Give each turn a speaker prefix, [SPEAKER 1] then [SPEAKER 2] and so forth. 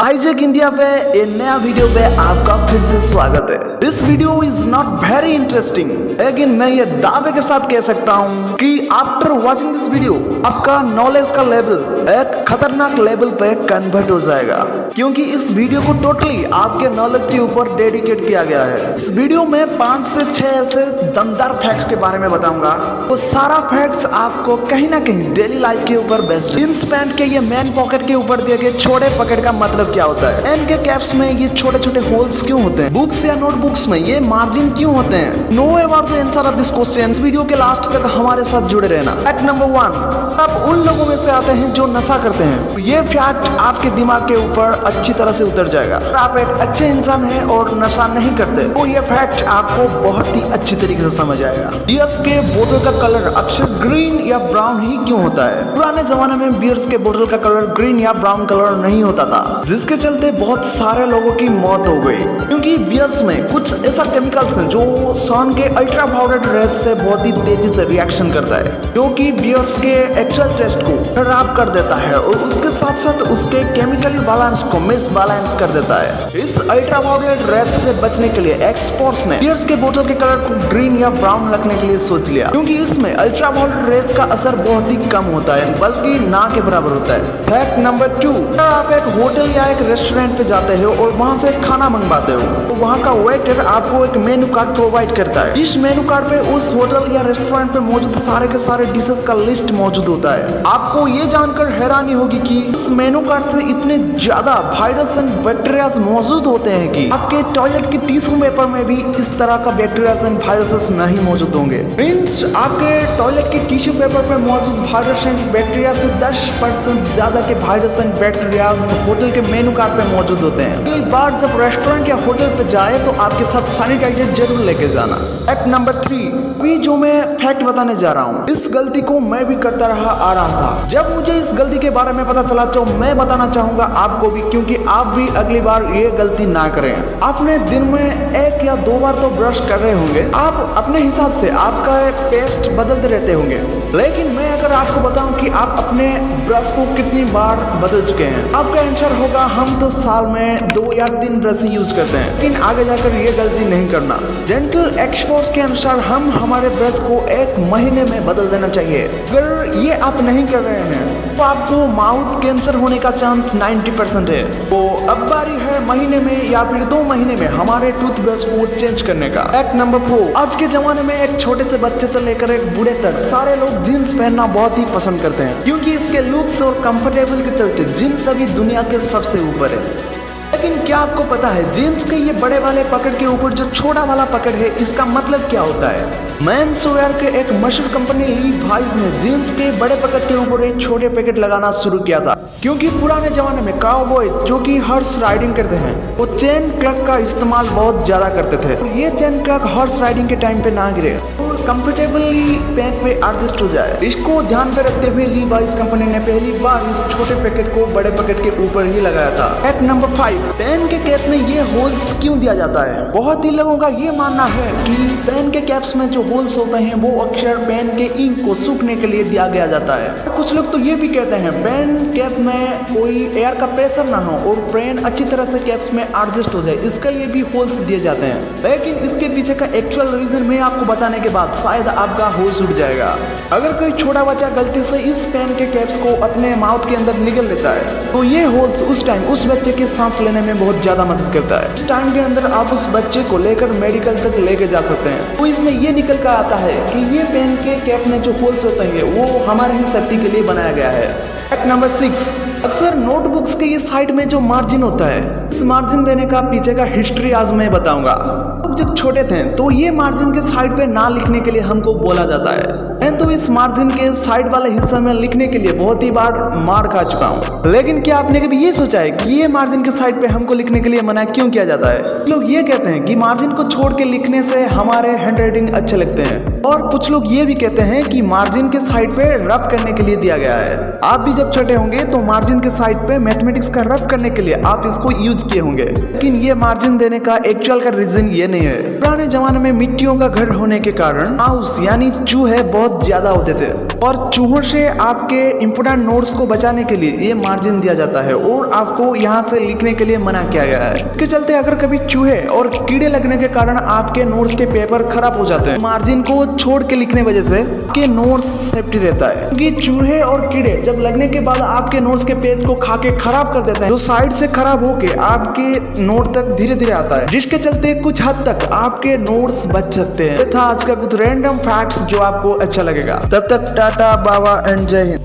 [SPEAKER 1] Hijack India पे एक नया वीडियो पे आपका फिर से स्वागत है। This video is not very interesting, लेकिन मैं ये दावे के साथ कह सकता हूँ कि आफ्टर वॉचिंग दिस वीडियो आपका नॉलेज का लेवल एक खतरनाक लेवल पे कन्वर्ट हो जाएगा, क्योंकि इस वीडियो को टोटली आपके नॉलेज के ऊपर डेडिकेट किया गया है। इस वीडियो में 5 से 6 ऐसे दमदार फैक्ट्स के बारे में बताऊंगा। वो सारा फैक्ट्स आपको कहीं ना कहीं डेली लाइफ के ऊपर बेस्ड। जींस पैंट के ये मैन पॉकेट के ऊपर दिए गए छोटे पॉकेट का मतलब क्या होता है, पेन के कैप्स में ये छोटे छोटे होल्स क्यों होते हैं, बुक्स या नोटबुक्स में ये मार्जिन क्यों होते हैं। Know about the answer of this question. Video के लास्ट तक हमारे साथ जुड़े रहना। फैक्ट नंबर 1, आप उन लोगों में से आते हैं जो नशा करते हैं। ये फैक्ट आपके दिमाग के ऊपर अच्छी तरह से उतर जाएगा। अगर आप एक अच्छे इंसान हैं और नशा नहीं करते तो ये फैक्ट आपको बहुत ही अच्छी तरीके से समझ आएगा। बियर्स के बोतल का कलर अक्सर ग्रीन या ब्राउन ही क्यों होता है। पुराने जमाने में बियर्स के बोतल का कलर ग्रीन या ब्राउन कलर नहीं होता था, जिसके चलते बहुत सारे लोगों की मौत हो गई, क्योंकि बियर्स में कुछ ऐसा केमिकल्स हैं जो सन के अल्ट्रावायलेट रेज से बहुत ही तेजी से रिएक्शन करता है, जो कि बियर्स के एक्चुअल टेस्ट को खराब कर देता है और उसके साथ साथ उसके केमिकल बैलेंस को मिसबैलेंस कर देता है। इस अल्ट्रावायलेट रेज से बचने के लिए एक्सपर्ट्स ने बियर्स के बोतल के कलर को ग्रीन या ब्राउन रखने के लिए सोच लिया, क्योंकि इसमें अल्ट्रावायलेट रेज का असर बहुत ही कम होता है, बल्कि ना के बराबर होता है। फैक्ट नंबर 2, आप एक होटल या एक रेस्टोरेंट पे जाते हो और वहां से खाना मंगवाते हो तो वहां का वेटर आपको एक मेनू कार्ड प्रोवाइड करता है। इस मेनू कार्ड पे उस होटल या रेस्टोरेंट पे मौजूद सारे के सारे डिशेस का लिस्ट मौजूद होता है। आपको ये जानकर हैरानी होगी कि इस मेनू कार्ड से इतने ज्यादा वायरस एंड बैक्टीरिया मौजूद होते हैं कि आपके टॉयलेट के टिश्यू पेपर में भी इस तरह का बैक्टीरिया एंड वायरसेस नहीं मौजूद होंगे। मींस आपके टॉयलेट के टिश्यू पेपर पे मौजूद वायरस एंड बैक्टीरिया से 10% ज्यादा के वायरस एंड बैक्टीरिया होटल के मेनू कार्ड पे मौजूद होते हैं। अगली बार जब रेस्टोरेंट या होटल पे जाए तो आपके साथ सैनिटाइजर जरूर लेके जाना। फैक्ट नंबर 3, अभी जो मैं फैक्ट बताने जा रहा हूँ, इस गलती को मैं भी करता रहा आ रहा था। जब मुझे इस गलती के बारे में पता चला तो मैं बताना चाहूंगा आपको भी, क्योंकि आप भी अगली बार ये गलती ना करें। आपने दिन में 1 या 2 बार तो ब्रश कर रहे होंगे। आप अपने हिसाब से आपका पेस्ट बदलते रहते होंगे, लेकिन मैं अगर आपको बताऊं कि आप अपने ब्रश को कितनी बार बदल चुके हैं, आपका आंसर होगा हम तो साल में 2 या 3 ब्रश यूज करते हैं। लेकिन आगे जाकर ये गलती नहीं करना। डेंटल एक्सपर्ट के अनुसार हम हमारे ब्रश को 1 महीने में बदल देना चाहिए। अगर ये आप नहीं कर रहे हैं तो आपको माउथ कैंसर होने का चांस 90% है। तो अब बारी है महीने में या फिर 2 महीने में हमारे टूथब्रश को चेंज करने का। फैक्ट नंबर 4, आज के जमाने में एक छोटे से बच्चे से लेकर एक बूढ़े तक सारे लोग जीन्स पहनना बहुत ही पसंद करते हैं, क्योंकि इसके लुक्स और कंफर्टेबल के चलते जीन्स अभी दुनिया के सबसे ऊपर है। लेकिन क्या आपको पता है जीन्स के ये बड़े वाले पकड़ के ऊपर जो छोटा वाला पकड़ है, इसका मतलब क्या होता है। मेंस वेयर के एक मशहूर कंपनी लीवाइस ने जीन्स के बड़े पकड़ के ऊपर एक छोटे पैकेट लगाना शुरू किया था, क्योंकि पुराने जमाने में काउबॉय जो कि हॉर्स राइडिंग करते हैं वो चेन क्लग का इस्तेमाल बहुत ज्यादा करते थे। और ये चेन क्लग हॉर्स राइडिंग के टाइम पे ना गिरे और कंफर्टेबली पैंट पे एडजस्ट हो जाए, इसको ध्यान पे रखते हुए लीवाइस कंपनी ने पहली बार इस छोटे पैकेट को बड़े पैकेट के ऊपर ही लगाया था। फैक्ट नंबर 5, पेन के कैप में ये होल्स क्यों दिया जाता है। बहुत ही लोगों का ये मानना है कि पेन के कैप्स में जो होल्स होते हैं वो अक्सर पेन के इंक को सूखने के लिए दिया गया जाता है। कुछ लोग तो ये भी कहते हैं पेन कैप में कोई एयर का प्रेशर ना हो और पेन अच्छी तरह से कैप्स में एडजस्ट हो जाए, इसके लिए भी होल्स दिए जाते हैं। लेकिन इसके पीछे का एक्चुअल रीजन मैं आपको बताने के बाद शायद आपका होश उड़ जाएगा। अगर कोई छोटा बच्चा गलती से इस पेन के कैप्स को अपने माउथ के अंदर निगल लेता है तो ये होल्स उस टाइम उस बच्चे के सांस लेने में बहुत ज्यादा मदद करता है। इस टाइम के अंदर आप उस बच्चे को लेकर मेडिकल तक लेके जा सकते हैं। तो इसमें ये निकल कर आता है कि ये पेन के कैप में जो होल्स होते हैं वो हमारे ही सेफ्टी के लिए बनाया गया है। फैक्ट नंबर 6, अक्सर नोटबुक्स के ये साइड में जो मार्जिन होता है, इस मार्जिन देने का पीछे का हिस्ट्री आज मैं बताऊंगा। जब छोटे थे तो ये मार्जिन के साइड पे ना लिखने के लिए हमको बोला जाता है। मैं तो इस मार्जिन के साइड वाले हिस्से में लिखने के लिए बहुत ही बार मार खा चुका हूँ। लेकिन क्या आपने कभी ये सोचा है कि ये मार्जिन के साइड पे हमको लिखने के लिए मना क्यों किया जाता है। लोग ये कहते हैं कि मार्जिन को छोड़ के लिखने से हमारे हैंडराइटिंग अच्छे लगते हैं, और कुछ लोग ये भी कहते हैं कि मार्जिन के साइड पे रब करने के लिए दिया गया है। आप भी जब छोटे होंगे तो मार्जिन के साइड पे मैथमेटिक्स का रफ करने के लिए आप इसको यूज किए होंगे, लेकिन ये मार्जिन देने का एक्चुअल का रीजन ये नहीं है। पुराने जमाने में मिट्टियों का घर होने के कारण माउस यानी चूहे बहुत ज्यादा होते थे और चूहों से आपके इंपोर्टेंट नोट्स को बचाने के लिए ये मार्जिन दिया जाता है और आपको यहाँ से लिखने के लिए मना किया गया है। इसके चलते अगर कभी चूहे और कीड़े लगने के कारण आपके नोट्स के पेपर खराब हो जाते हैं, मार्जिन को छोड़ के लिखने वजह से आपके नोट्स सेफ्टी रहता है, क्योंकि चूहे और कीड़े जब लगने के बाद आपके नोट्स के पेज को खा के खराब कर देते हैं, जो साइड से खराब होके आपके नोट तक धीरे धीरे आता है, जिसके चलते कुछ हद तक आपके नोट्स बच सकते हैं। ये था आज का कुछ रैंडम फैक्ट्स जो आपको अच्छा लगेगा। तब तक टाटा बाबा एंड जय हिंद।